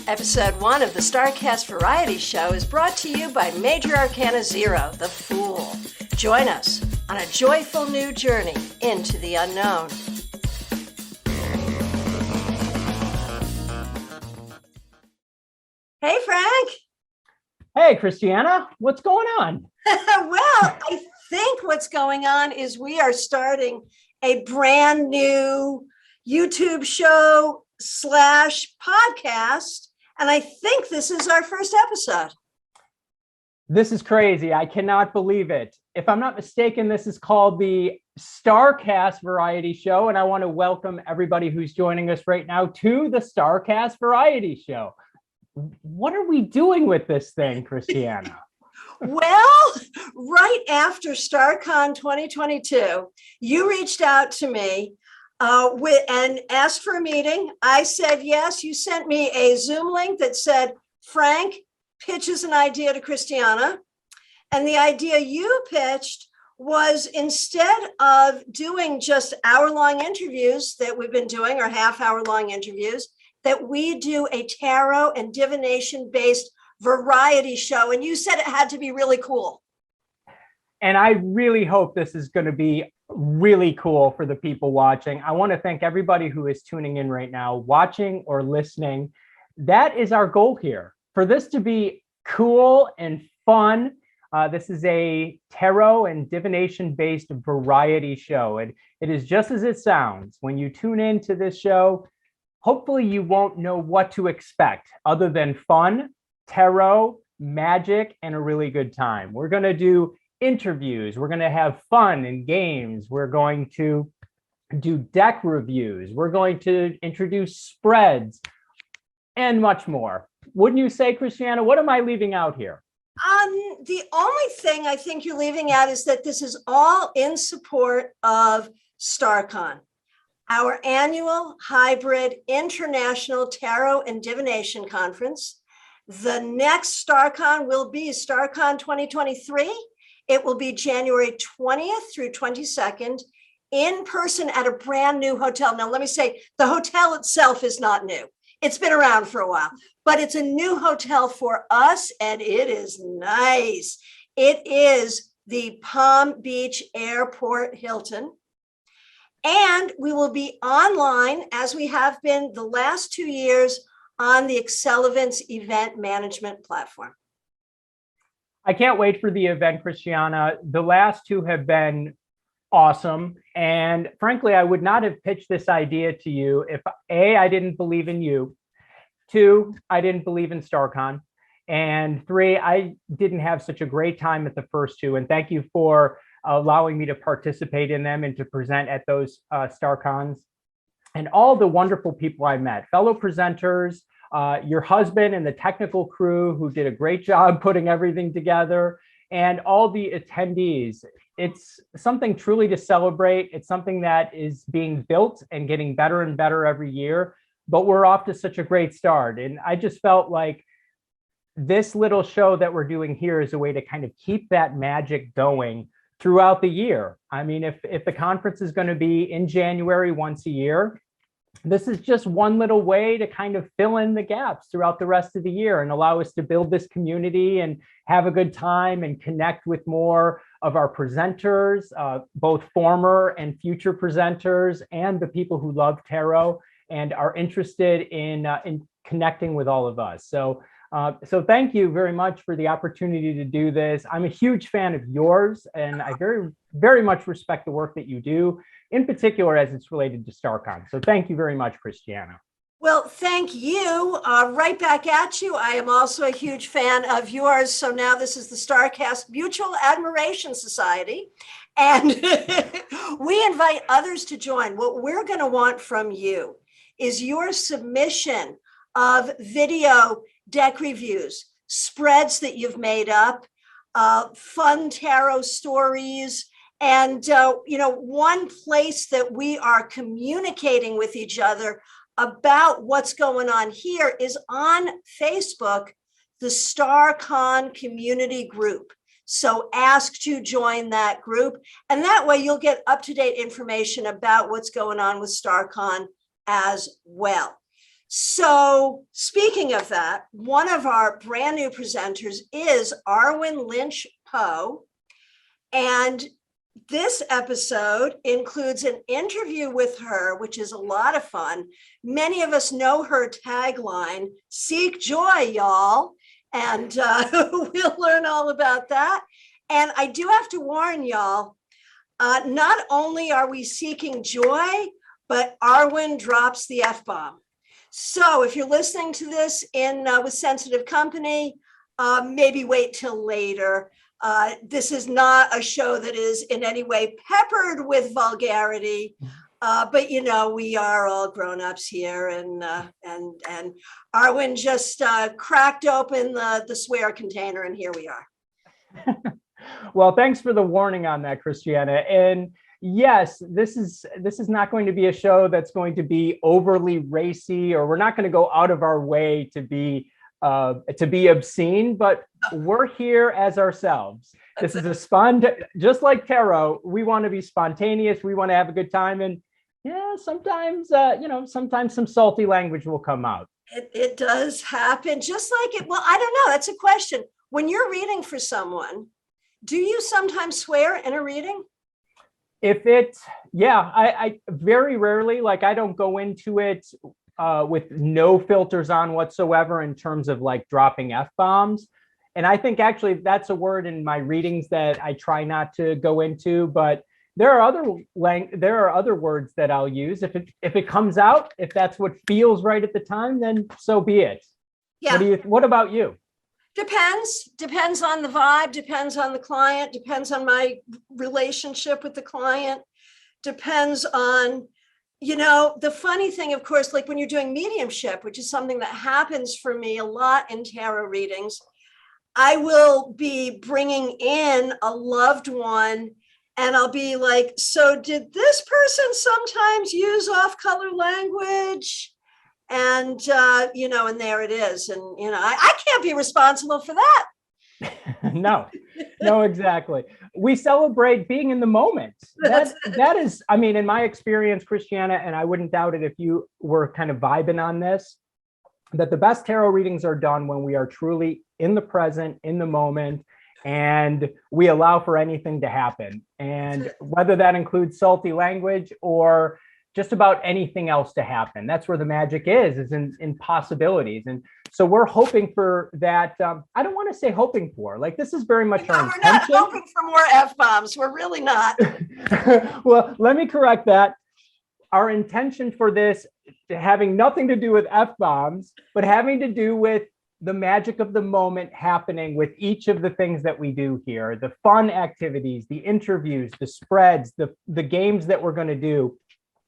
Episode 1 of the StaarCast Variety Show is brought to you by Major Arcana Zero, The Fool. Join us on a joyful new journey into the unknown. Hey, Frank. Hey, Christiana. What's going on? Well, I think what's going on is we are starting a brand new YouTube show / podcast. And I think this is our first episode. This is crazy. I cannot believe it. If I'm not mistaken, this is called the StaarCast Variety Show. And I want to welcome everybody who's joining us right now to the StaarCast Variety Show. What are we doing with this thing, Christiana? Well, right after StaarCon 2022, you reached out to me and asked for a meeting. I said yes. You sent me a Zoom link that said, Frank pitches an idea to Christiana. And the idea you pitched was, instead of doing just hour-long interviews that we've been doing, or half-hour-long interviews, that we do a tarot and divination-based variety show. And you said it had to be really cool. And I really hope this is going to be really cool for the people watching. I want to thank everybody who is tuning in right now, watching or listening. That is our goal here, for this to be cool and fun. This is a tarot and divination-based variety show. And it is just as it sounds. When you tune into this show, hopefully you won't know what to expect other than fun, tarot, magic, and a really good time. We're going to do interviews. We're going to have fun and games. We're going to do deck reviews. We're going to introduce spreads and much more. Wouldn't you say, Christiana? What am I leaving out here? The only thing I think you're leaving out is that this is all in support of StaarCon, our annual hybrid international tarot and divination conference. The next StaarCon will be StaarCon 2023. It will be January 20th through 22nd in person at a brand new hotel. Now, let me say, the hotel itself is not new. It's been around for a while, but it's a new hotel for us, and it is nice. It is the Palm Beach Airport Hilton. And we will be online, as we have been the last 2 years, on the Accelavance event management platform. I can't wait for the event, Christiana. The last two have been awesome. And frankly, I would not have pitched this idea to you if A, I didn't believe in you. 2, I didn't believe in StaarCon. And 3, I didn't have such a great time at the first two. And thank you for allowing me to participate in them and to present at those StaarCons. And all the wonderful people I met, fellow presenters, your husband and the technical crew who did a great job putting everything together, and all the attendees. It's something truly to celebrate. It's something that is being built and getting better and better every year, but we're off to such a great start. And I just felt like this little show that we're doing here is a way to kind of keep that magic going throughout the year. I mean, if the conference is going to be in January once a year, this is just one little way to kind of fill in the gaps throughout the rest of the year and allow us to build this community and have a good time and connect with more of our presenters, both former and future presenters, and the people who love tarot and are interested in connecting with all of us. So thank you very much for the opportunity to do this. I'm a huge fan of yours, and I very, very much respect the work that you do, in particular as it's related to StaarCon. So thank you very much, Christiana. Well, thank you. Right back at you. I am also a huge fan of yours. So now this is the StaarCast Mutual Admiration Society. And we invite others to join. What we're going to want from you is your submission of video deck reviews, spreads that you've made up, fun tarot stories, and one place that we are communicating with each other about what's going on here is on Facebook, the StaarCon community group. So ask to join that group, and that way you'll get up-to-date information about what's going on with StaarCon as well. So speaking of that, one of our brand new presenters is Arwen Lynch-Poe. And this episode includes an interview with her, which is a lot of fun. Many of us know her tagline, "Seek joy, y'all." And we'll learn all about that. And I do have to warn y'all, not only are we seeking joy, but Arwen drops the F-bomb. So if you're listening to this with sensitive company, maybe wait till later. This is not a show that is in any way peppered with vulgarity, but we are all grown-ups here, and Arwen just cracked open the swear container, and here we are. Well, thanks for the warning on that, Christiana. And yes, this is not going to be a show that's going to be overly racy, or we're not going to go out of our way to be obscene, but we're here as ourselves. This is just like tarot. We want to be spontaneous. We want to have a good time, and sometimes sometimes some salty language will come out. It does happen, just like it. Well, I don't know. That's a question. When you're reading for someone, do you sometimes swear in a reading? I very rarely. Like, I don't go into it with no filters on whatsoever in terms of like dropping F-bombs. And I think actually that's a word in my readings that I try not to go into, but there are other words that I'll use. If it comes out, if that's what feels right at the time, then so be it. Yeah. What about you? Depends on the vibe, depends on the client, depends on my relationship with the client, depends on, the funny thing, of course, like when you're doing mediumship, which is something that happens for me a lot in tarot readings, I will be bringing in a loved one, and I'll be like, so did this person sometimes use off-color language? And, and there it is. And, I can't be responsible for that. No, exactly. We celebrate being in the moment. That is, in my experience, Christiana, and I wouldn't doubt it if you were kind of vibing on this, that the best tarot readings are done when we are truly in the present, in the moment, and we allow for anything to happen. And whether that includes salty language or just about anything else to happen. That's where the magic is in possibilities. And so we're hoping for that. I don't want to say hoping for, like, this is very much our intention. We're not hoping for more F-bombs. We're really not. Well, let me correct that. Our intention for this having nothing to do with F-bombs, but having to do with the magic of the moment happening with each of the things that we do here, the fun activities, the interviews, the spreads, the games that we're going to do.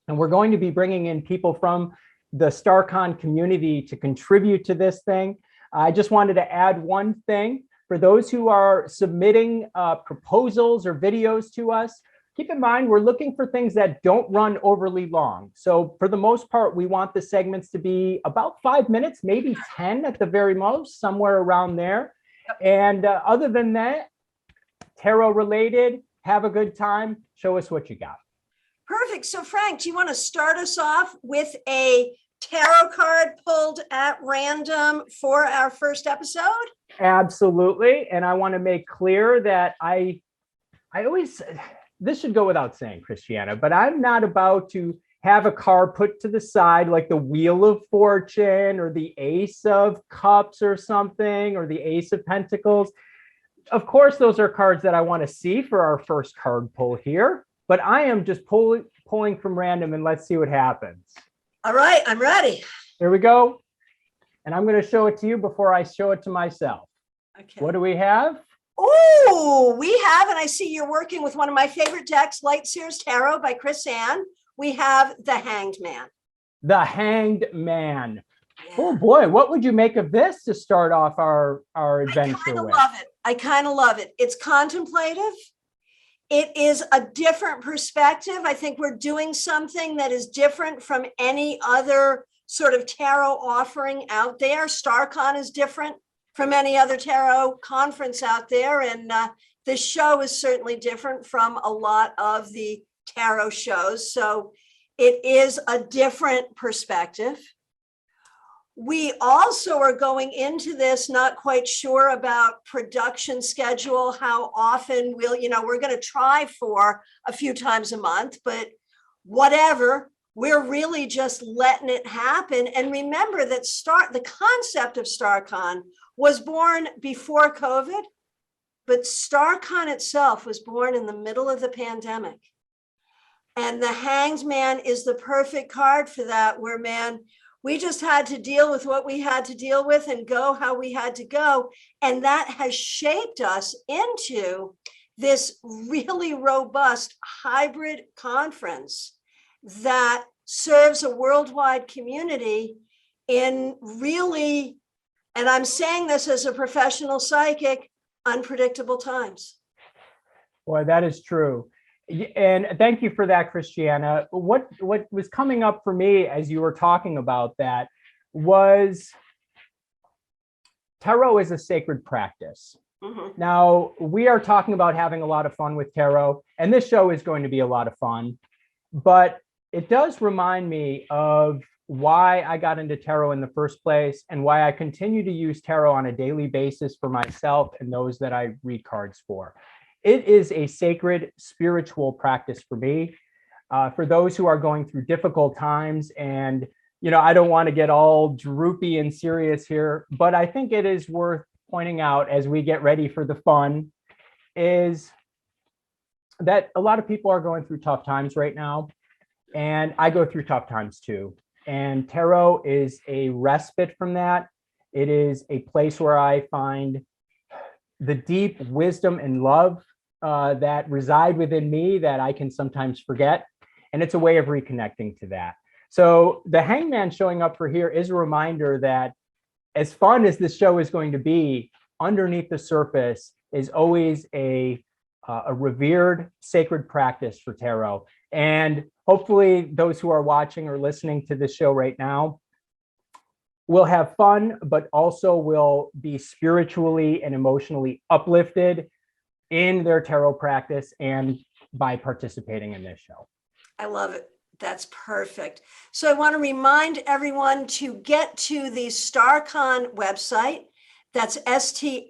And we're going to be bringing in people from the StaarCon community to contribute to this thing. I just wanted to add one thing. For those who are submitting proposals or videos to us, keep in mind, we're looking for things that don't run overly long. So for the most part, we want the segments to be about 5 minutes, maybe 10 at the very most, somewhere around there. And other than that, tarot related, have a good time. Show us what you got. Perfect. So Frank, do you want to start us off with a tarot card pulled at random for our first episode? Absolutely. And I want to make clear that I always, this should go without saying, Christiana, but I'm not about to have a card put to the side like the Wheel of Fortune or the Ace of Cups or something, or the Ace of Pentacles. Of course, those are cards that I want to see for our first card pull here. But I am just pulling from random, and let's see what happens. All right, I'm ready. Here we go. And I'm going to show it to you before I show it to myself. Okay. What do we have? Oh, we have, and I see you're working with one of my favorite decks, Light Sears Tarot by Christiana. We have the Hanged Man. The Hanged Man. Yeah. Oh boy, what would you make of this to start off our adventure with? I kind of love it. It's contemplative. It is a different perspective. I think we're doing something that is different from any other sort of tarot offering out there. StaarCon is different from any other tarot conference out there. And this show is certainly different from a lot of the tarot shows. So it is a different perspective. We also are going into this not quite sure about production schedule, how often we're going to try for a few times a month, but whatever, we're really just letting it happen. And remember that the concept of StaarCon was born before COVID, but StaarCon itself was born in the middle of the pandemic. And the Hanged Man is the perfect card for that, where, man, we just had to deal with what we had to deal with and go how we had to go. And that has shaped us into this really robust hybrid conference that serves a worldwide community in really, and I'm saying this as a professional psychic, unpredictable times. Boy, that is true. And thank you for that, Christiana. What was coming up for me as you were talking about that was tarot is a sacred practice. Mm-hmm. Now, we are talking about having a lot of fun with tarot, and this show is going to be a lot of fun, but it does remind me of why I got into tarot in the first place and why I continue to use tarot on a daily basis for myself and those that I read cards for. It is a sacred spiritual practice for me, for those who are going through difficult times. And, I don't want to get all droopy and serious here, but I think it is worth pointing out as we get ready for the fun is that a lot of people are going through tough times right now. And I go through tough times too. And tarot is a respite from that. It is a place where I find the deep wisdom and love that reside within me that I can sometimes forget. And it's a way of reconnecting to that. So the Hangman showing up for here is a reminder that as fun as this show is going to be, underneath the surface is always a revered sacred practice for tarot. And hopefully those who are watching or listening to this show right now will have fun, but also will be spiritually and emotionally uplifted in their tarot practice and by participating in this show. I love it. That's perfect. So I want to remind everyone to get to the StaarCon website. That's StaarCon.com.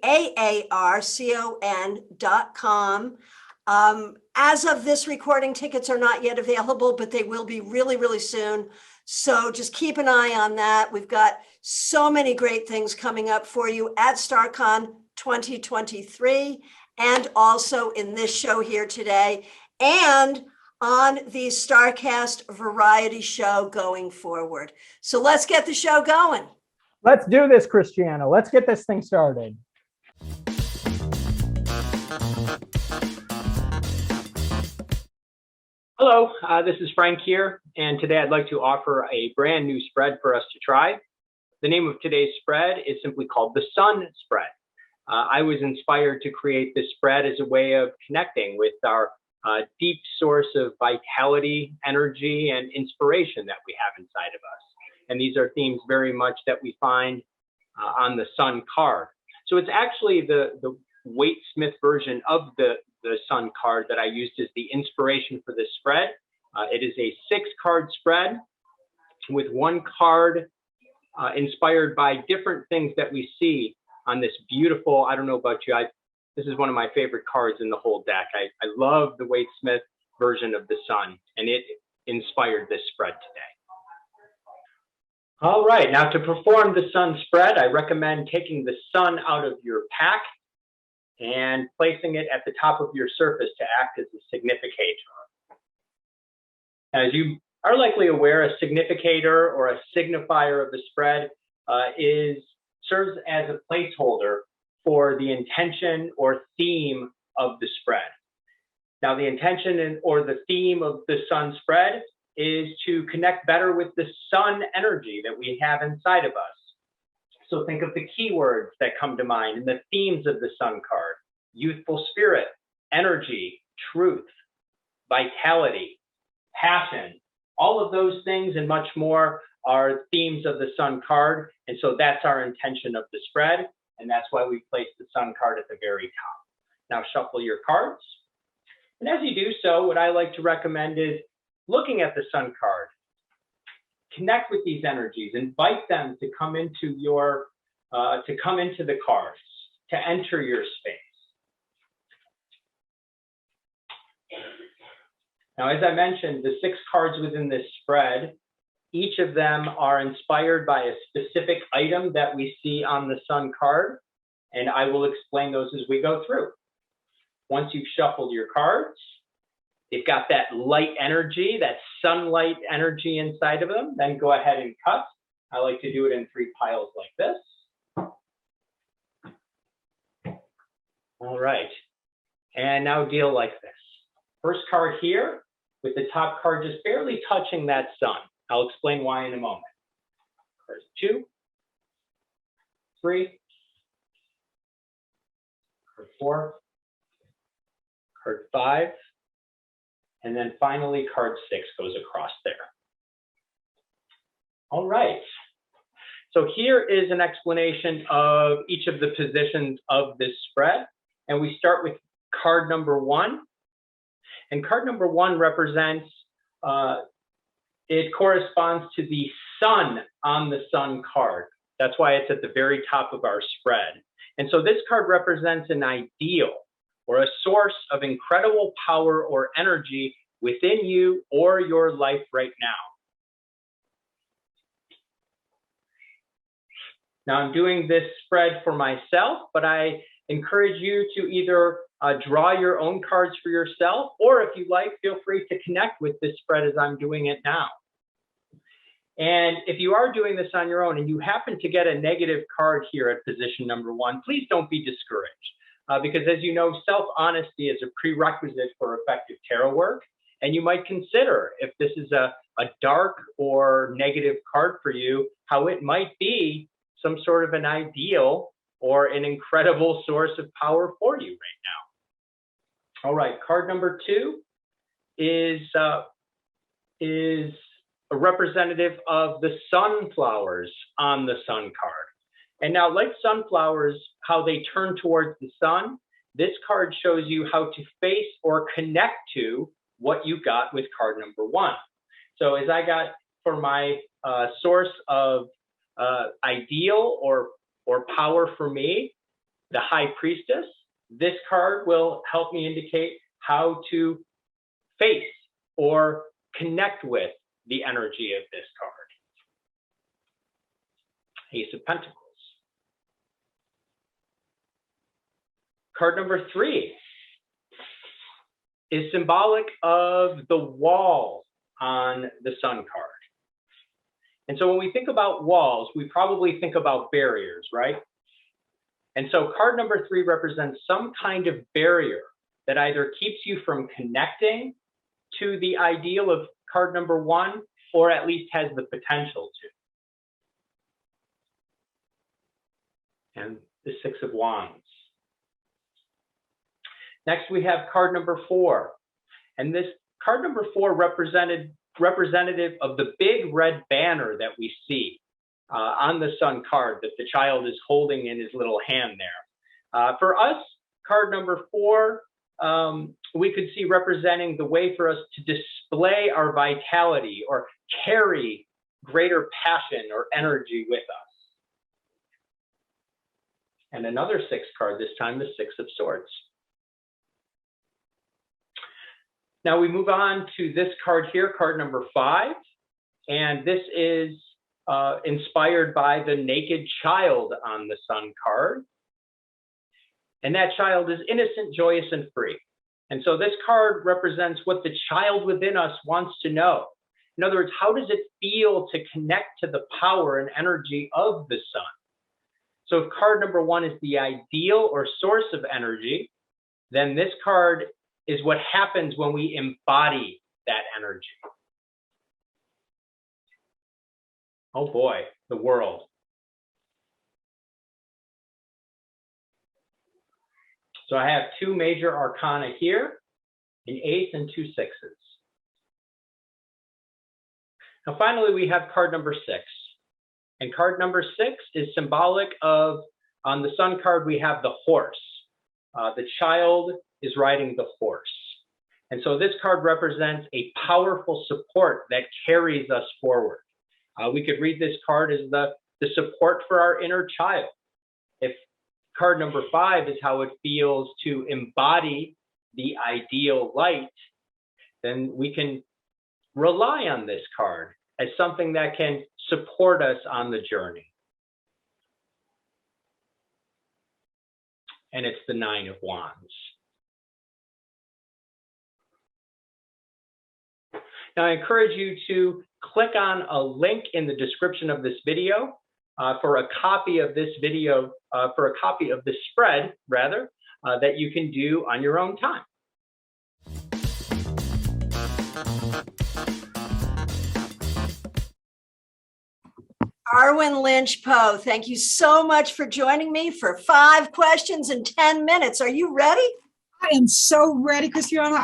As of this recording, tickets are not yet available, but they will be really, really soon. So just keep an eye on that. We've got so many great things coming up for you at StaarCon 2023, and also in this show here today, and on the StaarCast variety show going forward. So let's get the show going. Let's do this, Christiana. Let's get this thing started. Hello, this is Frank here, and today I'd like to offer a brand new spread for us to try. The name of today's spread is simply called the Sun Spread. I was inspired to create this spread as a way of connecting with our deep source of vitality, energy, and inspiration that we have inside of us. And these are themes very much that we find on the Sun card. So it's actually the Waite Smith version of the Sun card that I used as the inspiration for this spread. It is a 6-card spread with one card inspired by different things that we see on this beautiful, I don't know about you, this is one of my favorite cards in the whole deck. I love the Waite Smith version of the Sun, and it inspired this spread today. All right, now to perform the Sun spread, I recommend taking the Sun out of your pack and placing it at the top of your surface to act as a significator. As you are likely aware, a significator or a signifier of the spread serves as a placeholder for the intention or theme of the spread. Now, the intention or the theme of the Sun spread is to connect better with the Sun energy that we have inside of us. So think of the keywords that come to mind and the themes of the Sun card: youthful spirit, energy, truth, vitality, passion. All of those things and much more are themes of the Sun card. And so that's our intention of the spread. And that's why we place the Sun card at the very top. Now shuffle your cards. And as you do so, what I like to recommend is looking at the Sun card. connect with these energies, invite them to come into your, the cards, to enter your space. Now, as I mentioned, the 6 cards within this spread, each of them are inspired by a specific item that we see on the Sun card, and I will explain those as we go through. Once you've shuffled your cards, they've got that light energy, that sunlight energy inside of them, then go ahead and cut. I like to do it in 3 piles like this. All right, and now deal like this. First card here, with the top card just barely touching that sun. I'll explain why in a moment. Card 2, 3, card 4, card 5, and then finally card 6 goes across there. All right. So here is an explanation of each of the positions of this spread. And we start with card number 1. And card number 1 represents, it corresponds to the sun on the Sun card. That's why it's at the very top of our spread. And so this card represents an ideal or a source of incredible power or energy within you or your life right now. Now I'm doing this spread for myself, but I encourage you to either draw your own cards for yourself, or if you like, feel free to connect with this spread as I'm doing it now. And if you are doing this on your own and you happen to get a negative card here at position number 1, please don't be discouraged. Because as you know, self-honesty is a prerequisite for effective tarot work. And you might consider, if this is a dark or negative card for you, how it might be some sort of an ideal or an incredible source of power for you right now. All right, card number 2 is a representative of the sunflowers on the Sun card. And now, like sunflowers, how they turn towards the sun, this card shows you how to face or connect to what you got with card number 1. So as I got for my source of ideal or power for me, the High Priestess, this card will help me indicate how to face or connect with the energy of this card. Ace of Pentacles. Card number 3 is symbolic of the wall on the Sun card. And so when we think about walls, we probably think about barriers, right? And so card number 3 represents some kind of barrier that either keeps you from connecting to the ideal of card number 1, or at least has the potential to. And the 6 of Wands. Next, we have card number 4. And this card number 4 representative of the big red banner that we see on the Sun card that the child is holding in his little hand there. For us, card number 4, we could see representing the way for us to display our vitality or carry greater passion or energy with us. And another 6 card, this time the 6 of Swords. Now we move on to this card here, card number 5. And this is inspired by the naked child on the Sun card. And that child is innocent, joyous, and free. And so this card represents what the child within us wants to know. In other words, how does it feel to connect to the power and energy of the Sun? So if card number 1 is the ideal or source of energy, then this card is what happens when we embody that energy. Oh boy, the World. So I have 2 major arcana here, an ace and 2 sixes. Now finally, we have card number 6. And card number 6 is symbolic of, on the Sun card, we have the horse. The child is riding the horse. And so this card represents a powerful support that carries us forward. We could read this card as the support for our inner child. If card number 5 is how it feels to embody the ideal light, then we can rely on this card as something that can support us on the journey. And it's the 9 of Wands. Now, I encourage you to click on a link in the description of this video for a copy of this video, for a copy of the spread, rather, that you can do on your own time. Arwen Lynch-Poe, thank you so much for joining me for 5 questions in 10 minutes. Are you ready? I am so ready, Christiana.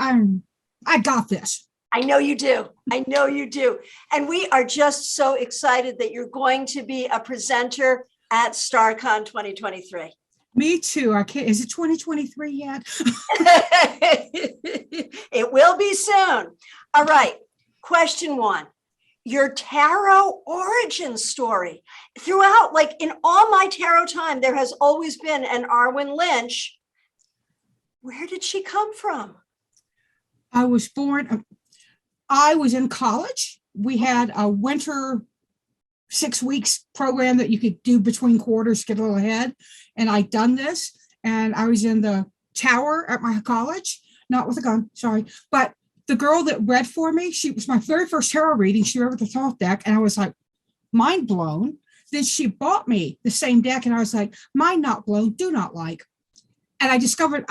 I got this. I know you do. I know you do. And we are just so excited that you're going to be a presenter at StaarCon 2023. Me too. I can't. Is it 2023 yet? It will be soon. All right. Question 1. Your tarot origin story. Throughout, like in all my tarot time, there has always been an Arwen Lynch. Where did she come from? I was in college. We had a winter 6 weeks program that you could do between quarters, get a little ahead. And I'd done this, and I was in the tower at my college, not with a gun, sorry. But the girl that read for me, she was my very first tarot reading. She read with the thought deck, and I was like, mind blown. Then she bought me the same deck, and I was like, mind not blown, do not like. And I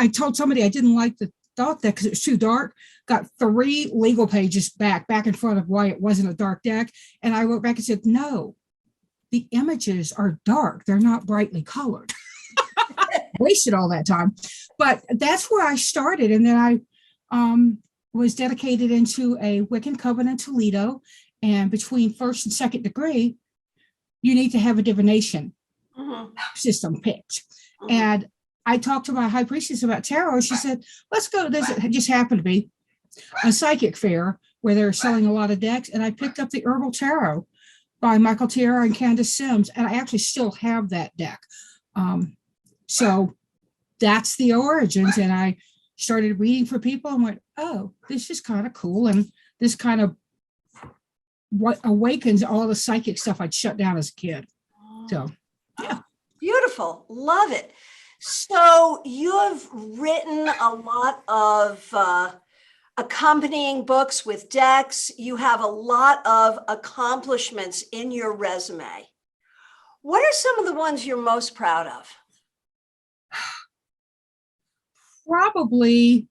told somebody I didn't like the thought deck because it was too dark. Got 3 legal pages back in front of why it wasn't a dark deck. And I wrote back and said, no, the images are dark. They're not brightly colored. Wasted all that time. But that's where I started. And then I was dedicated into a Wiccan coven in Toledo. And between first and second degree, you need to have a divination system picked. And I talked to my high priestess about tarot. She said, let's go to this. It just happened to be a psychic fair where they're selling a lot of decks. And I picked up the Herbal Tarot by Michael Tierra and Candace Sims. And I actually still have that deck. So that's the origins. And I started reading for people and went, oh, this is kind of cool. And this kind of what awakens all the psychic stuff I'd shut down as a kid. So, yeah. Beautiful. Love it. So you have written a lot of accompanying books with decks. You have a lot of accomplishments in your resume. What are some of the ones you're most proud of? Probably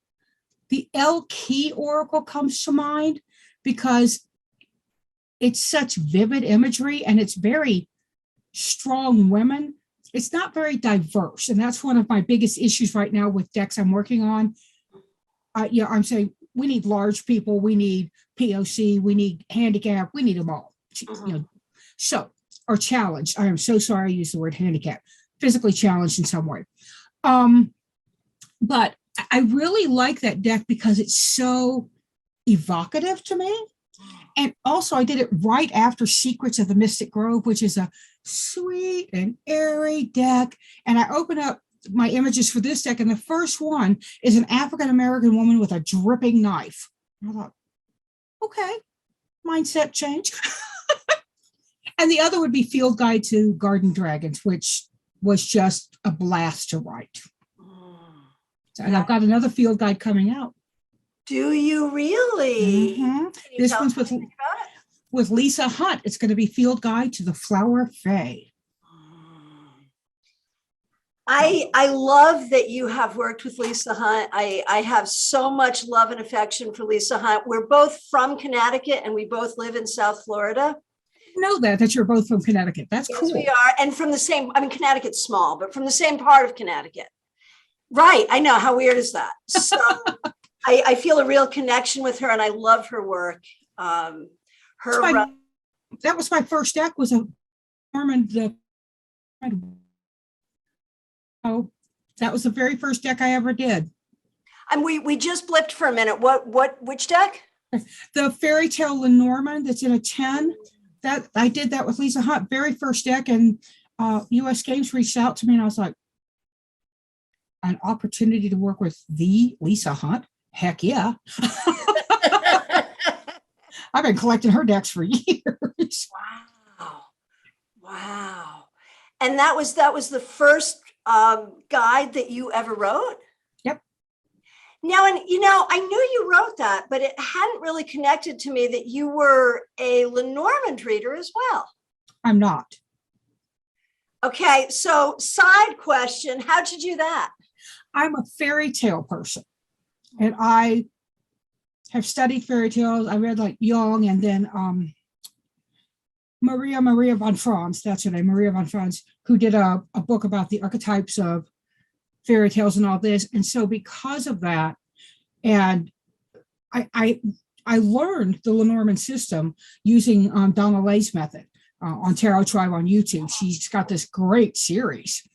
the El Key Oracle comes to mind because it's such vivid imagery and it's very strong women. It's not very diverse. And that's one of my biggest issues right now with decks I'm working on. I'm saying we need large people, we need POC, we need handicap, we need them all. Or challenged. I am so sorry I used the word handicap, physically challenged in some way. But I really like that deck because it's so evocative to me. And also I did it right after Secrets of the Mystic Grove, which is a sweet and airy deck. And I opened up my images for this deck. And the first one is an African-American woman with a dripping knife. And I thought, okay, mindset change. And the other would be Field Guide to Garden Dragons, which was just a blast to write. And I've got another field guide coming out. Do you really? This one's with Lisa Hunt. It's going to be Field Guide to the Flower Fae. I love that you have worked with Lisa Hunt. I have so much love and affection for Lisa Hunt. We're both from Connecticut and we both live in South Florida. Know that you're both from Connecticut. That's cool. Yes, we are. And from the same, Connecticut's small, but from the same part of Connecticut. Right. I know. How weird is that? So I feel a real connection with her and I love her work. That was my first deck was a Norman. That was the very first deck I ever did. And we just blipped for a minute. Which deck? The Fairy Tale Lenormand that's in a 10 that I did that with Lisa Hunt, very first deck, and US Games reached out to me and I was like, an opportunity to work with the Lisa Hunt? Heck yeah. I've been collecting her decks for years. Wow. Wow. And that was the first guide that you ever wrote? Yep. Now, and I knew you wrote that, but it hadn't really connected to me that you were a Lenormand reader as well. I'm not. Okay, so side question, how'd you do that? I'm a fairy tale person, and I have studied fairy tales. I read like Jung, and then Maria von Franz, that's her name, Maria von Franz, who did a book about the archetypes of fairy tales and all this. And so because of that, and I learned the Lenormand system using Donna Lay's method on Tarot Tribe on YouTube. She's got this great series.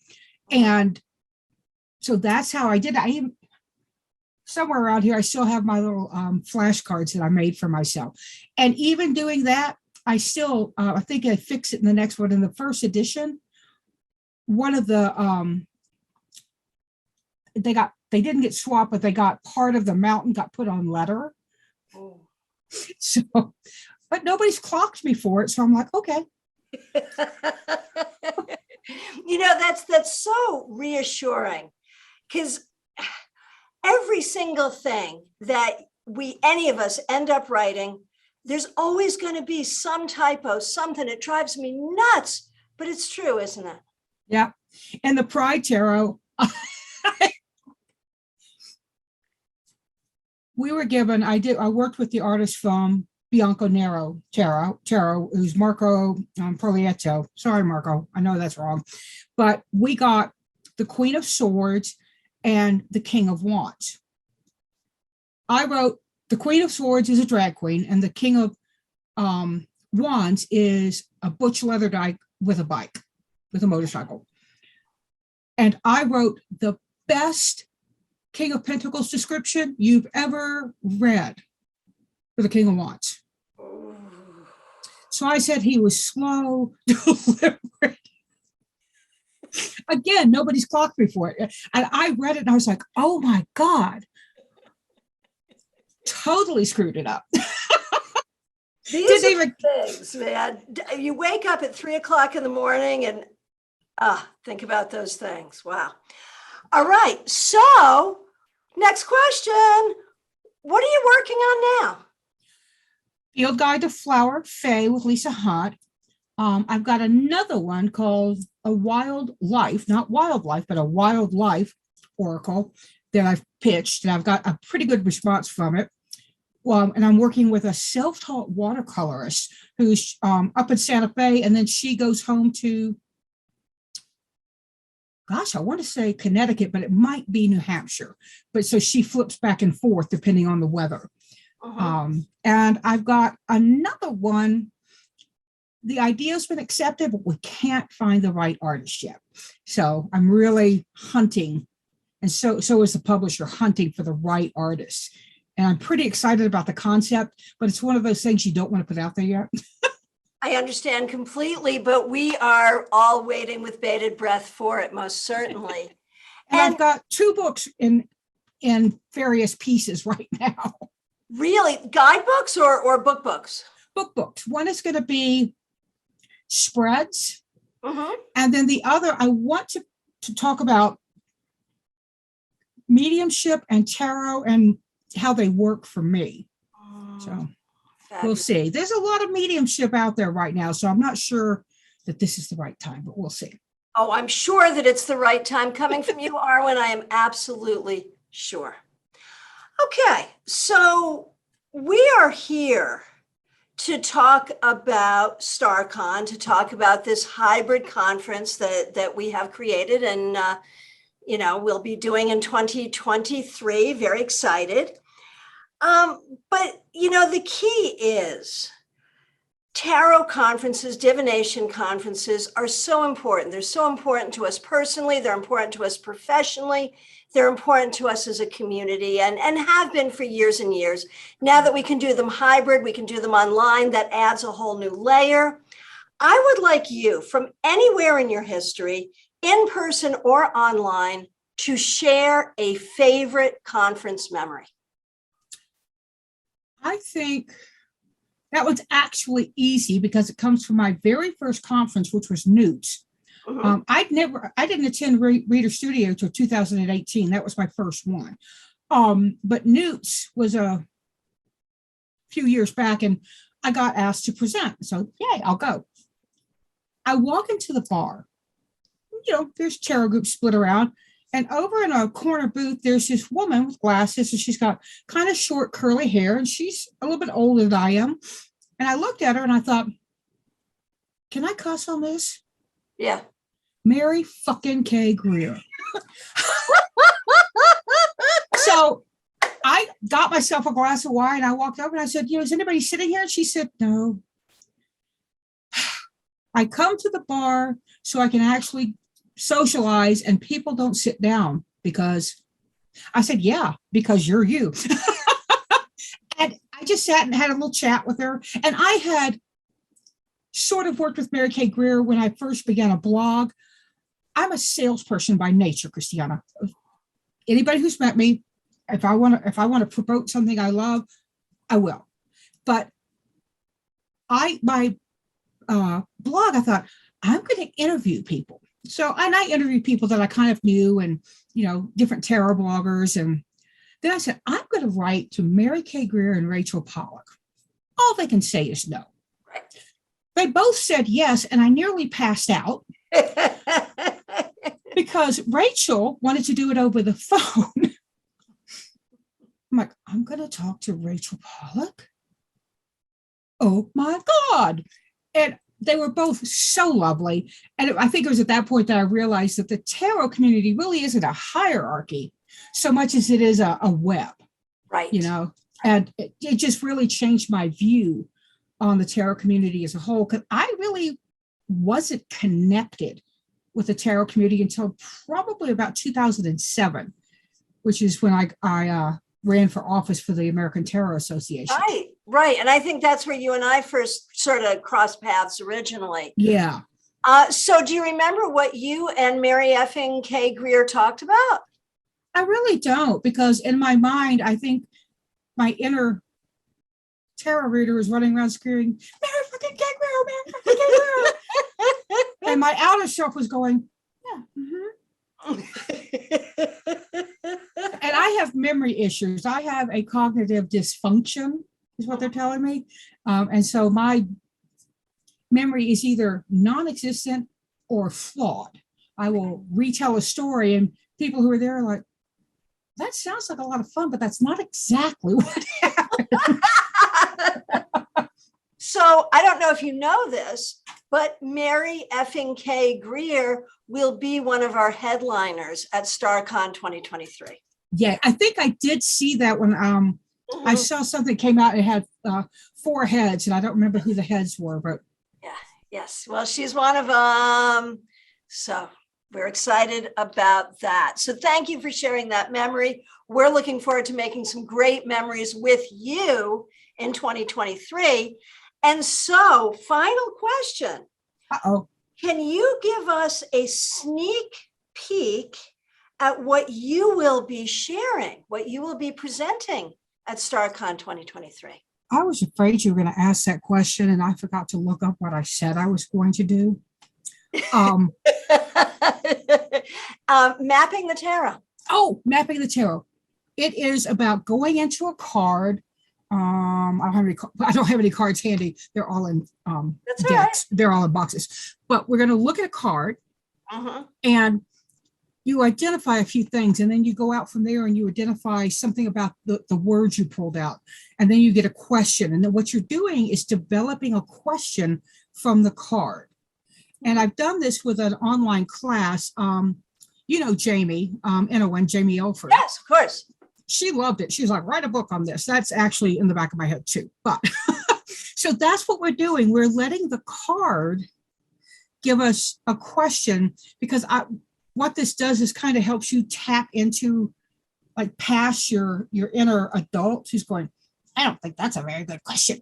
And so that's how I did it. I even, somewhere around here, I still have my little flashcards that I made for myself. And even doing that, I still, I think I fix it in the next one. In the first edition, one of the, they didn't get swapped, but they got part of the mountain got put on letter. Oh. So, but nobody's clocked me for it. So I'm like, okay. That's so reassuring, because every single thing that any of us end up writing, there's always going to be some typo, something. It drives me nuts, but it's true, isn't it? Yeah. And the Pride Tarot, we were given, I worked with the artist from Bianco Nero Tarot, who's Marco Proglietto. Sorry, Marco, I know that's wrong. But we got the Queen of Swords and the King of Wands. I wrote the Queen of Swords is a drag queen, and the King of Wands is a butch leather guy with a bike, with a motorcycle. And I wrote the best King of Pentacles description you've ever read for the King of Wands. So I said he was slow, deliberate. Again, nobody's clocked me for it. And I read it and I was like, oh my God. Totally screwed it up. These are things, man. You wake up at 3:00 in the morning and think about those things. Wow. All right. So next question. What are you working on now? Field Guide to Flower Fae with Lisa Hunt. I've got another one called A Wild Life, not Wildlife, but a Wildlife Oracle that I've pitched, and I've got a pretty good response from it. And I'm working with a self-taught watercolorist who's up in Santa Fe, and then she goes home to, gosh, I want to say Connecticut, but it might be New Hampshire. But so she flips back and forth depending on the weather. And I've got another one. The idea's been accepted, but we can't find the right artist yet. So I'm really hunting, and so is the publisher, hunting for the right artist. And I'm pretty excited about the concept, but it's one of those things you don't want to put out there yet. I understand completely, but we are all waiting with bated breath for it, most certainly. And I've got 2 books in various pieces right now. Really? Guidebooks or book books? Book books. One is going to be spreads. Mm-hmm. And then the other, I want to talk about mediumship and tarot and how they work for me. So we'll see. There's a lot of mediumship out there right now, so I'm not sure that this is the right time, but we'll see. Oh, I'm sure that it's the right time. Coming from you, Arwen, I am absolutely sure. Okay, so we are here to talk about StaarCon, to talk about this hybrid conference that we have created and we'll be doing in 2023. Very excited. But the key is tarot conferences, divination conferences are so important. They're so important to us personally. They're important to us professionally. They're important to us as a community and have been for years and years. Now that we can do them hybrid, we can do them online, that adds a whole new layer. I would like you, from anywhere in your history, in person or online, to share a favorite conference memory. I think that was actually easy because it comes from my very first conference, which was Newt's. Mhm. I didn't attend Reader Studio until 2018. That was my first one. But Newt's was a few years back and I got asked to present. So yay, I'll go. I walk into the bar, there's tarot groups split around. And over in a corner booth, there's this woman with glasses, and she's got kind of short, curly hair, and she's a little bit older than I am. And I looked at her and I thought, can I cuss on this? Yeah. Mary fucking K. Greer. So I got myself a glass of wine. I walked over and I said, is anybody sitting here? And she said, no. I come to the bar so I can actually socialize and people don't sit down because I said, yeah, because you're you. And I just sat and had a little chat with her. And I had sort of worked with Mary K. Greer when I first began a blog. I'm a salesperson by nature, Christiana. Anybody who's met me, if I want to promote something I love, I will. But my blog, I thought, I'm going to interview people. So, and I interviewed people that I kind of knew and, different tarot bloggers. And then I said, I'm going to write to Mary K. Greer and Rachel Pollack. All they can say is no. Right. They both said yes, and I nearly passed out because Rachel wanted to do it over the phone. I'm like, I'm going to talk to Rachel Pollack? Oh my God. And they were both so lovely. And I think it was at that point that I realized that the tarot community really isn't a hierarchy so much as it is a web, Right. And it just really changed my view on the tarot community as a whole, because I really wasn't connected with the tarot community until probably about 2007, which is when I ran for office for the American Tarot Association. Right. And I think that's where you and I first sort of crossed paths originally. Yeah. So do you remember what you and Mary effing K. Greer talked about? I really don't, because in my mind, I think my inner tarot reader is running around screaming, Mary fucking K. Greer, Mary fucking K. Greer. And my outer self was going, yeah. And I have memory issues. I have a cognitive dysfunction, is what they're telling me. And so my memory is either non-existent or flawed. I will retell a story and people who are there are like, that sounds like a lot of fun, but that's not exactly what happened. So I don't know if you know this, but Mary effing K. Greer will be one of our headliners at StaarCon 2023. Yeah, I think I did see that when I saw something came out. It had 4 heads, and I don't remember who the heads were, but Yes. Well, she's one of them. So we're excited about that. So thank you for sharing that memory. We're looking forward to making some great memories with you in 2023. And so, final question. uh-oh. Can you give us a sneak peek at what you will be sharing, what you will be presenting at StaarCon 2023? I was afraid you were going to ask that question, and I forgot to look up what I said I was going to do. Mapping the tarot. Oh, mapping the tarot. It is about going into a card. I don't have any cards handy. They're all in That's decks. right. They're all in boxes. But we're going to look at a card, and you identify a few things, and then you go out from there and you identify something about the words you pulled out, and then you get a question. And then what you're doing is developing a question from the card. And I've done this with an online class. Jamie, Jamie Ilford. Yes, of course. She loved it. She was like, write a book on this. That's actually in the back of my head too. But So that's what we're doing. We're letting the card give us a question, because what this does is kind of helps you tap into, like, past your inner adult who's going, I don't think that's a very good question.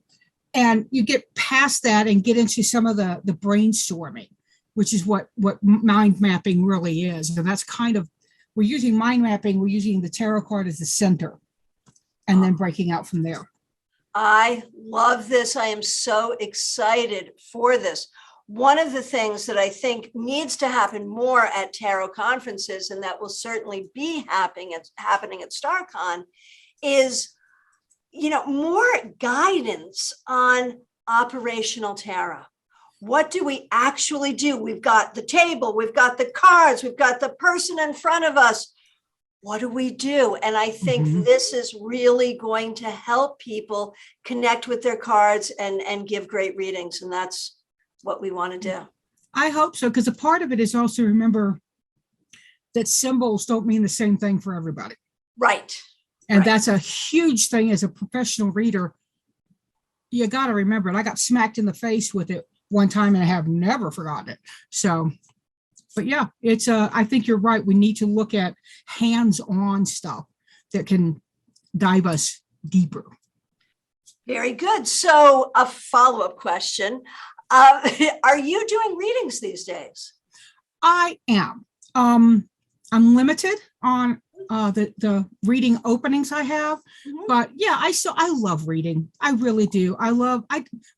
And you get past that and get into some of the brainstorming, which is what mind mapping really is. And that's kind of, we're using mind mapping, we're using the tarot card as the center, and then breaking out from there. I love this. I am so excited for this. One of the things that I think needs to happen more at tarot conferences, and that will certainly be happening at StaarCon, is, more guidance on operational tarot. What do we actually do? We've got the table, we've got the cards, we've got the person in front of us. What do we do? And I think this is really going to help people connect with their cards and give great readings. And that's what we want to do. I hope so, because a part of it is also, remember that symbols don't mean the same thing for everybody. Right. And that's a huge thing as a professional reader. You got to remember it. I got smacked in the face with it one time and I have never forgotten it. So, but yeah, it's I think you're right. We need to look at hands-on stuff that can dive us deeper. Very good. So a follow-up question. Are you doing readings these days? I am. I'm limited on the reading openings I have, but yeah, I love reading. I really do.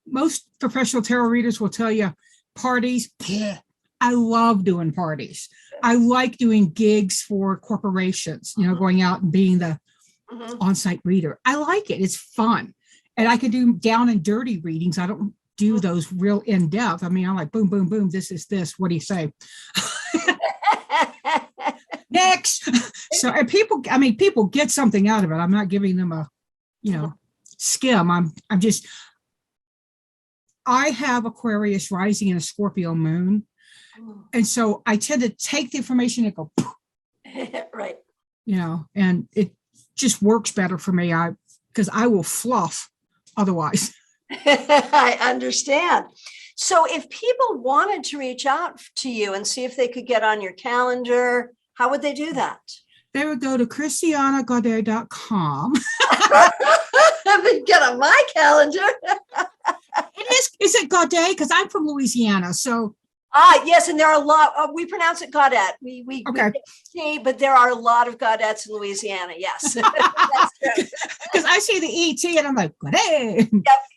Most professional tarot readers will tell you parties. I love doing parties. I like doing gigs for corporations, going out and being the on-site reader. I like it. It's fun. And I can do down and dirty readings. I don't do those real in-depth. I mean, I'm like, boom, boom, boom. This is this. What do you say? Next. So, and people get something out of it. I'm not giving them a, skim. I have Aquarius rising in a Scorpio moon. And so I tend to take the information and go, right. And it just works better for me. Because I will fluff otherwise. I understand. So if people wanted to reach out to you and see if they could get on your calendar, how would they do that? They would go to christianagaudet.com. Get on my calendar. Is it Gaudet? Because I'm from Louisiana. So yes, and there are a lot. We pronounce it Gaudet. Okay. But there are a lot of Gaudets in Louisiana. Yes, that's true. Because I see the ET and I'm like, Gaudet.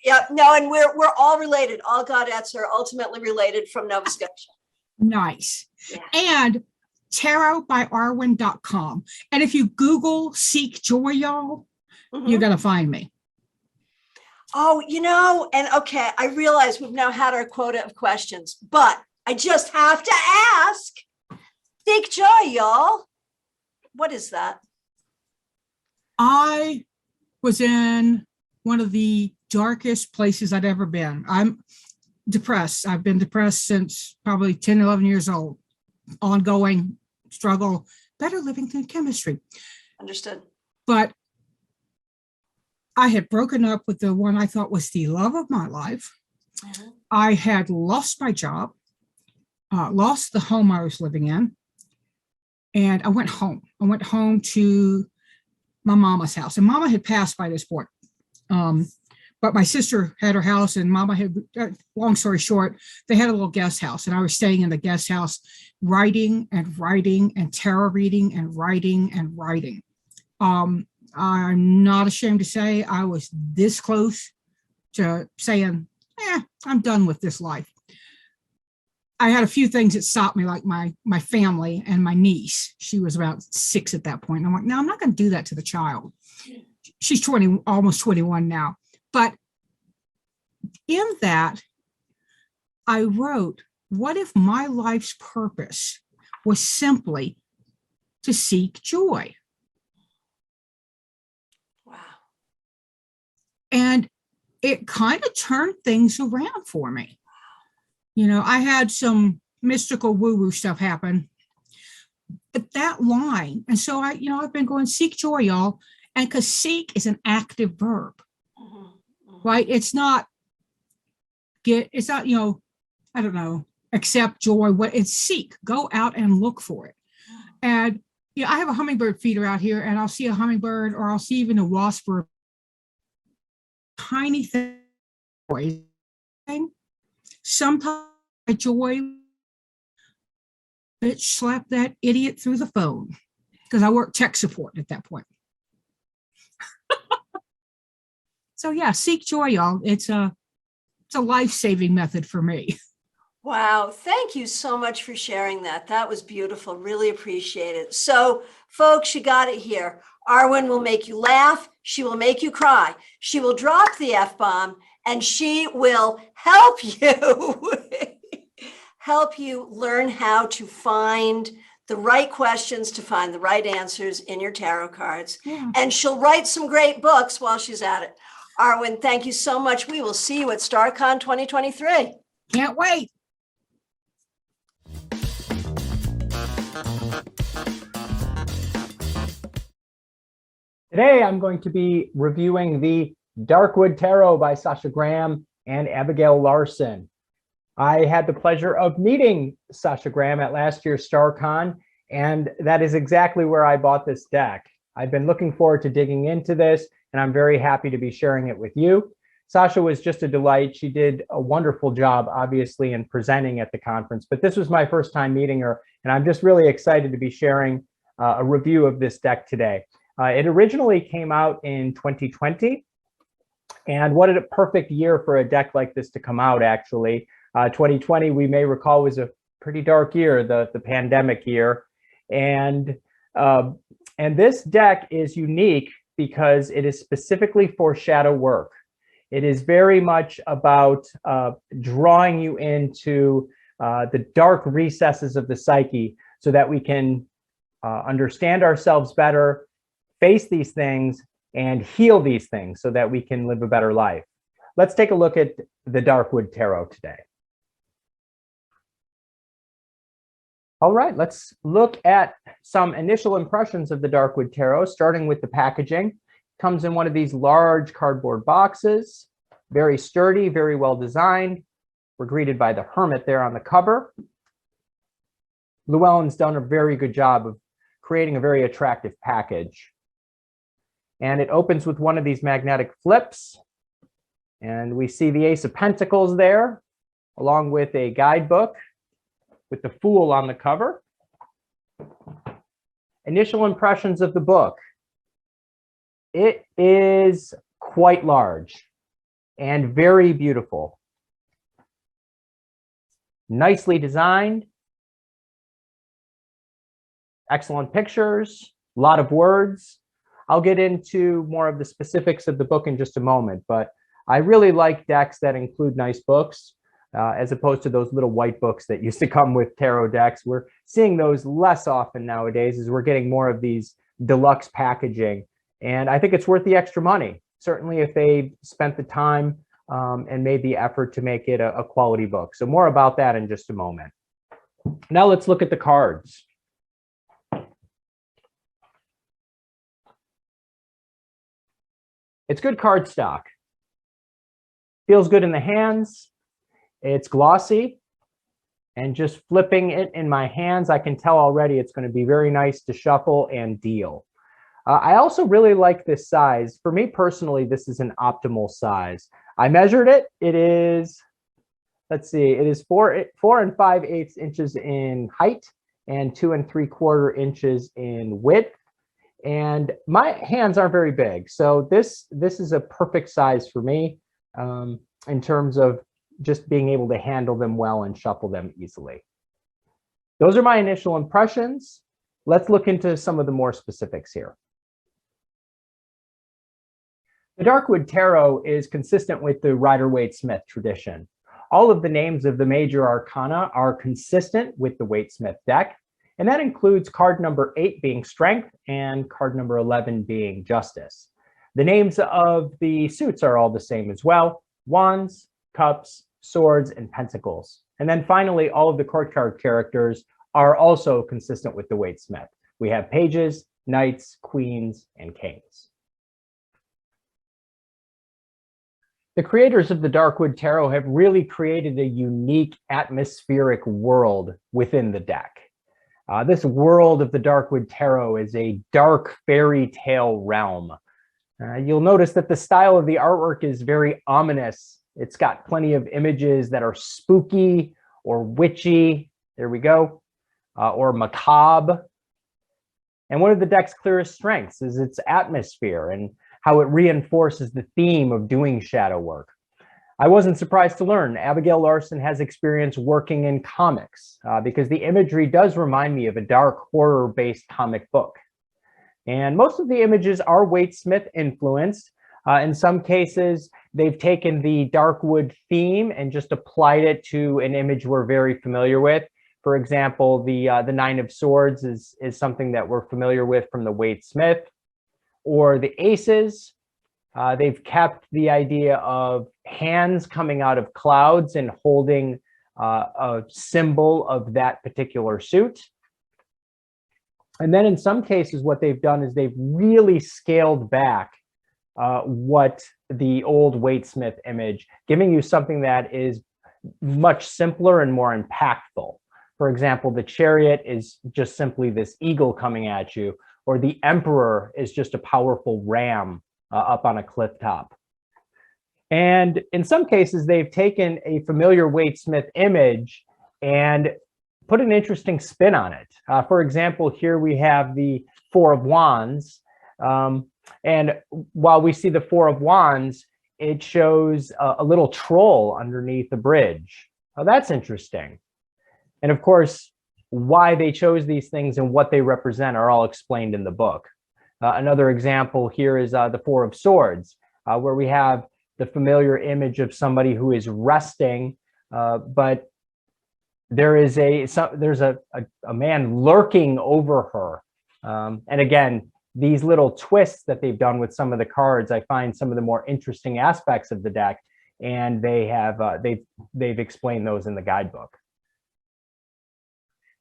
Yep. No, and we're all related. All Gaudets are ultimately related from Nova Scotia. Nice. Yeah. And tarotbyarwen.com. And if you Google Seek Joy, y'all, you're going to find me. Oh, and okay, I realize we've now had our quota of questions, but I just have to ask. Seek Joy, y'all. What is that? I was in one of the darkest places I'd ever been. I'm depressed. I've been depressed since probably 10, 11 years old. Ongoing struggle, better living through chemistry. Understood. But I had broken up with the one I thought was the love of my life. I had lost my job, lost the home I was living in, and I went home. I went home to my mama's house, and mama had passed by this point. But my sister had her house, and mama had, long story short, they had a little guest house, and I was staying in the guest house, writing and tarot reading and writing. I'm not ashamed to say I was this close to saying, I'm done with this life. I had a few things that stopped me, like my family and my niece. She was about 6 at that point. And I'm like, no, I'm not going to do that to the child. She's 20, almost 21 now. But in that, I wrote, what if my life's purpose was simply to seek joy? Wow. And it kind of turned things around for me. I had some mystical woo-woo stuff happen at that line. And so I've been going, seek joy, y'all. And because seek is an active verb, right? It's not it's not, I don't know, accept joy, what it's seek, go out and look for it. And I have a hummingbird feeder out here, and I'll see a hummingbird, or I'll see even a wasp or a tiny thing. Sometimes I joy, bitch, slap that idiot through the phone, because I work tech support at that point. So yeah, seek joy, y'all. It's a life-saving method for me. Wow. Thank you so much for sharing that. That was beautiful. Really appreciate it. So folks, you got it here. Arwen will make you laugh. She will make you cry. She will drop the F-bomb, and she will help you, help you learn how to find the right questions, to find the right answers in your tarot cards. Yeah. And she'll write some great books while she's at it. Arwen, thank you so much. We will see you at StaarCon 2023. Can't wait. Today, I'm going to be reviewing the Darkwood Tarot by Sasha Graham and Abigail Larson. I had the pleasure of meeting Sasha Graham at last year's StaarCon, and that is exactly where I bought this deck. I've been looking forward to digging into this, and I'm very happy to be sharing it with you. Sasha was just a delight. She did a wonderful job, obviously, in presenting at the conference, but this was my first time meeting her, and I'm just really excited to be sharing a review of this deck today. It originally came out in 2020, and what a perfect year for a deck like this to come out, actually. 2020, we may recall, was a pretty dark year, the pandemic year. And this deck is unique because it is specifically for shadow work. It is very much about drawing you into the dark recesses of the psyche so that we can understand ourselves better, face these things, and heal these things so that we can live a better life. Let's take a look at the Darkwood Tarot today. All right, let's look at some initial impressions of the Darkwood Tarot, starting with the packaging. It comes in one of these large cardboard boxes, very sturdy, very well designed. We're greeted by the Hermit there on the cover. Llewellyn's done a very good job of creating a very attractive package. And it opens with one of these magnetic flips. And we see the Ace of Pentacles there, along with a guidebook with the Fool on the cover. Initial impressions of the book. It is quite large and very beautiful. Nicely designed. Excellent pictures, a lot of words. I'll get into more of the specifics of the book in just a moment, but I really like decks that include nice books, as opposed to those little white books that used to come with tarot decks. We're seeing those less often nowadays as we're getting more of these deluxe packaging. And I think it's worth the extra money, certainly if they spent the time and made the effort to make it a quality book. So more about that in just a moment. Now let's look at the cards. It's good cardstock. Feels good in the hands. It's glossy. And just flipping it in my hands, I can tell already it's going to be very nice to shuffle and deal. I also really like this size. For me personally, this is an optimal size. I measured it. It is, let's see, it is 4 5/8 inches in height and 2 3/4 inches in width. And my hands aren't very big, so this is a perfect size for me in terms of just being able to handle them well and shuffle them easily. Those are my initial impressions. Let's look into some of the more specifics here. The Darkwood Tarot is consistent with the Rider-Waite-Smith tradition. All of the names of the major arcana are consistent with the Waite-Smith deck. And that includes card number 8 being Strength and card number 11 being Justice. The names of the suits are all the same as well: Wands, Cups, Swords, and Pentacles. And then finally, all of the court card characters are also consistent with the Waite-Smith. We have Pages, Knights, Queens, and Kings. The creators of the Darkwood Tarot have really created a unique atmospheric world within the deck. This world of the Darkwood Tarot is a dark fairy tale realm. You'll notice that the style of the artwork is very ominous. It's got plenty of images that are spooky or witchy, there we go, or macabre. And one of the deck's clearest strengths is its atmosphere and how it reinforces the theme of doing shadow work. I wasn't surprised to learn Abigail Larson has experience working in comics because the imagery does remind me of a dark horror-based comic book. And most of the images are Waite Smith influenced. In some cases, they've taken the Darkwood theme and just applied it to an image we're very familiar with. For example, the Nine of Swords is something that we're familiar with from the Waite Smith. Or the Aces, they've kept the idea of hands coming out of clouds and holding a symbol of that particular suit. And then in some cases, what they've done is they've really scaled back what the old Waite Smith image, giving you something that is much simpler and more impactful. For example, the Chariot is just simply this eagle coming at you, or the Emperor is just a powerful ram up on a cliff top. And in some cases, they've taken a familiar Waite Smith image and put an interesting spin on it. For example, here we have the Four of Wands. And while we see the Four of Wands, it shows a little troll underneath the bridge. Now that's interesting. And of course, why they chose these things and what they represent are all explained in the book. Another example here is the Four of Swords, where we have the familiar image of somebody who is resting, but there's a man lurking over her. And again, these little twists that they've done with some of the cards, I find some of the more interesting aspects of the deck, and they've explained those in the guidebook.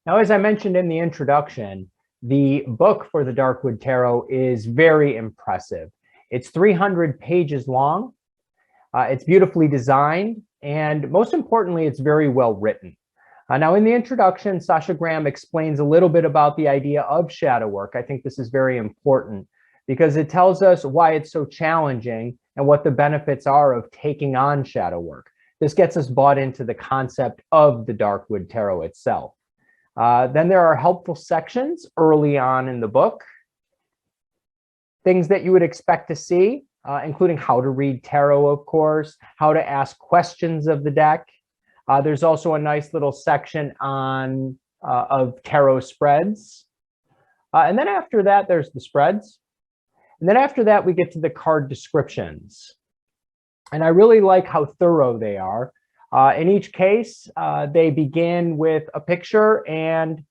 Now, as I mentioned in the introduction, the book for the Darkwood Tarot is very impressive. It's 300 pages long. It's beautifully designed, and most importantly, it's very well written. Now, in the introduction, Sasha Graham explains a little bit about the idea of shadow work. I think this is very important because it tells us why it's so challenging and what the benefits are of taking on shadow work. This gets us bought into the concept of the Darkwood Tarot itself. Then there are helpful sections early on in the book, things that you would expect to see, including how to read tarot, of course, how to ask questions of the deck. There's also a nice little section on of tarot spreads. And then after that, there's the spreads. And then after that, we get to the card descriptions. And I really like how thorough they are. In each case, they begin with a picture and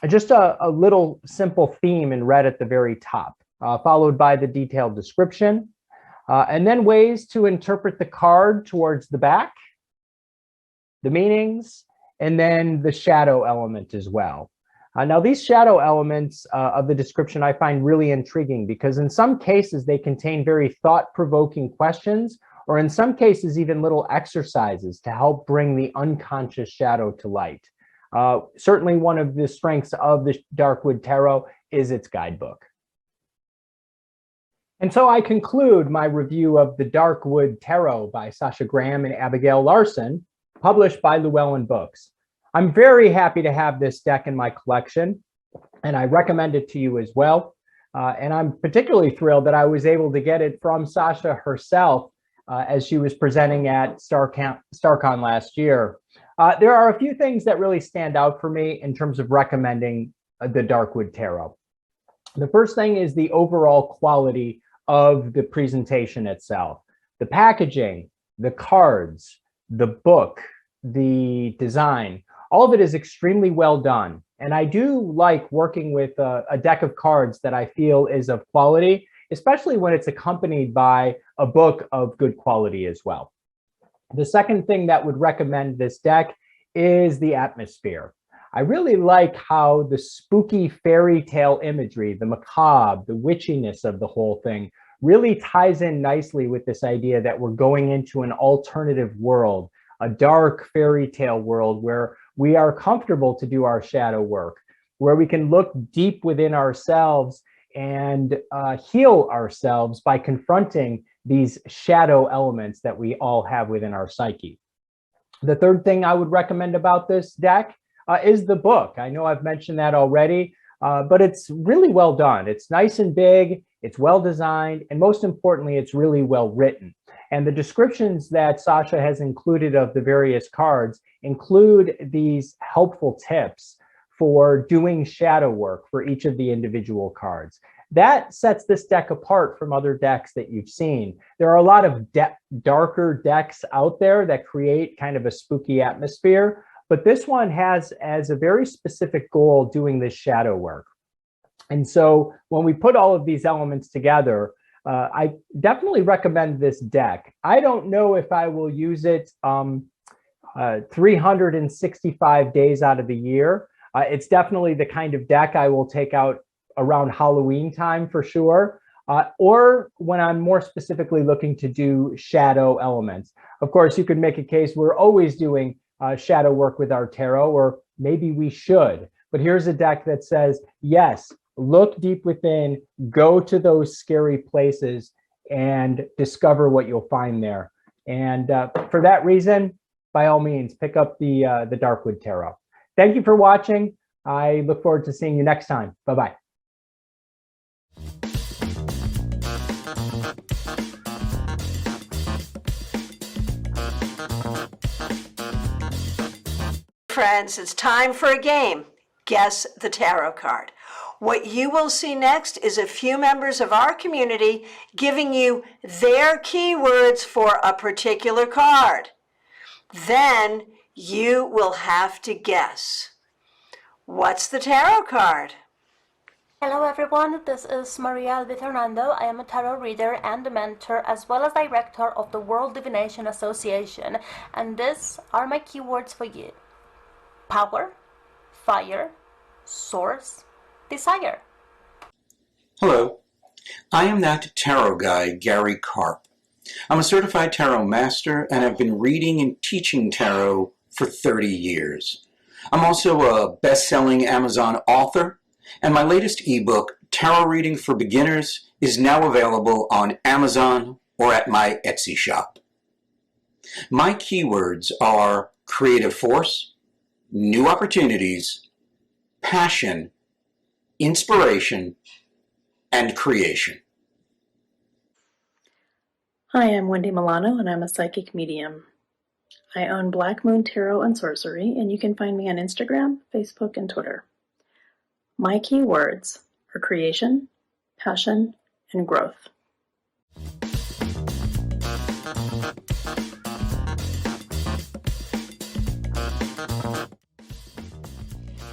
just a little simple theme in red at the very top, followed by the detailed description, and then ways to interpret the card towards the back, the meanings, and then the shadow element as well. Now, these shadow elements of the description I find really intriguing because in some cases they contain very thought-provoking questions, or in some cases even little exercises to help bring the unconscious shadow to light. Certainly one of the strengths of the Darkwood Tarot is its guidebook. And so I conclude my review of the Darkwood Tarot by Sasha Graham and Abigail Larson, published by Llewellyn Books. I'm very happy to have this deck in my collection, and I recommend it to you as well. And I'm particularly thrilled that I was able to get it from Sasha herself as she was presenting at StaarCon last year. There are a few things that really stand out for me in terms of recommending the Darkwood Tarot. The first thing is the overall quality of the presentation itself. The packaging, the cards, the book, the design, all of it is extremely well done. And I do like working with a deck of cards that I feel is of quality, especially when it's accompanied by a book of good quality as well. The second thing that would recommend this deck is the atmosphere. I really like how the spooky fairy tale imagery, the macabre, the witchiness of the whole thing really ties in nicely with this idea that we're going into an alternative world, a dark fairy tale world where we are comfortable to do our shadow work, where we can look deep within ourselves and heal ourselves by confronting these shadow elements that we all have within our psyche. The third thing I would recommend about this deck is the book. I know I've mentioned that already, but it's really well done. It's nice and big, it's well designed, and most importantly, it's really well written. And the descriptions that Sasha has included of the various cards include these helpful tips for doing shadow work for each of the individual cards. That sets this deck apart from other decks that you've seen. There are a lot of darker decks out there that create kind of a spooky atmosphere, but this one has as a very specific goal doing this shadow work. And so when we put all of these elements together, I definitely recommend this deck. I don't know if I will use it 365 days out of the year. It's definitely the kind of deck I will take out around Halloween time for sure, or when I'm more specifically looking to do shadow elements. Of course, you could make a case we're always doing shadow work with our tarot, or maybe we should. But here's a deck that says, yes, look deep within, go to those scary places and discover what you'll find there. And for that reason, by all means, pick up the Darkwood Tarot. Thank you for watching. I look forward to seeing you next time. Bye-bye. Friends, it's time for a game. Guess the tarot card. What you will see next is a few members of our community giving you their keywords for a particular card. Then you will have to guess. What's the tarot card? Hello everyone, this is Maria Albi Fernando. I am a tarot reader and a mentor as well as director of the World Divination Association, and these are my keywords for you. Power, fire, source, desire. Hello, I am that tarot guy, Gary Karp. I'm a certified tarot master and have been reading and teaching tarot for 30 years. I'm also a best-selling Amazon author, and my latest ebook, Tarot Reading for Beginners, is now available on Amazon or at my Etsy shop. My keywords are creative force, new opportunities, passion, inspiration, and creation. Hi, I'm Wendy Milano, and I'm a psychic medium. I own Black Moon Tarot and Sorcery, and you can find me on Instagram, Facebook, and Twitter. My keywords are creation, passion, and growth.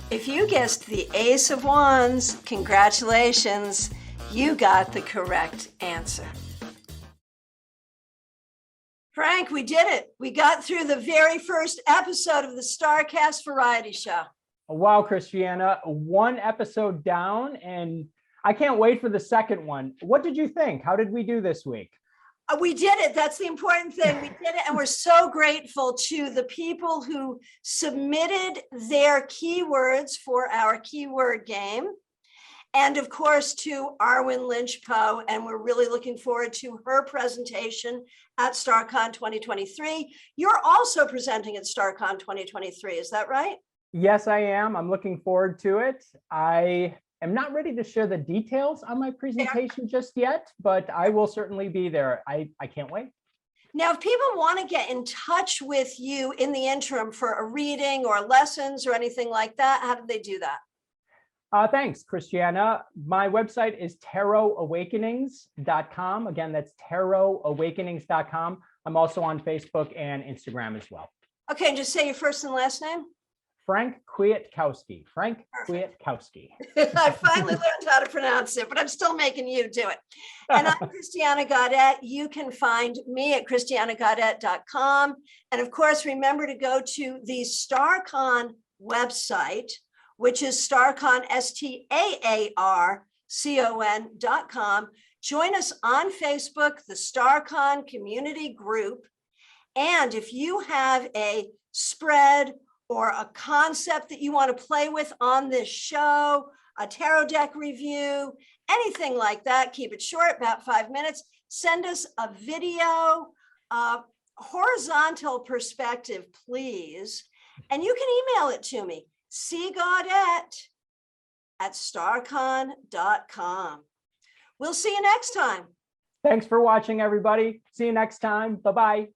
If you guessed the Ace of Wands, congratulations, you got the correct answer. Frank, we did it. We got through the very first episode of the StaarCast variety show. Wow, Christiana, one episode down, and I can't wait for the second one. What did you think? How did we do this week? We did it. That's the important thing. We did it. And we're so grateful to the people who submitted their keywords for our keyword game. And of course, to Arwen Lynch-Poe. And we're really looking forward to her presentation at StaarCon 2023. You're also presenting at StaarCon 2023. Is that right? Yes, I am. I'm looking forward to it. I am not ready to share the details on my presentation just yet, but I will certainly be there. I can't wait. Now, if people want to get in touch with you in the interim for a reading or lessons or anything like that, how do they do that? Thanks, Christiana. My website is tarotawakenings.com. Again, that's tarotawakenings.com. I'm also on Facebook and Instagram as well. Okay, and just say your first and last name. Frank Kwiatkowski. Frank Kwiatkowski. I finally learned how to pronounce it, but I'm still making you do it. And I'm Christiana Gaudet. You can find me at christianagaudet.com. And of course, remember to go to the StaarCon website, which is StaarCon, StaarCon.com, Join us on Facebook, the StaarCon community group. And if you have a spread or a concept that you want to play with on this show, a tarot deck review, anything like that, keep it short, about 5 minutes. Send us a video, horizontal perspective, please. And you can email it to me, cgaudette@starcon.com. We'll see you next time. Thanks for watching, everybody. See you next time. Bye-bye.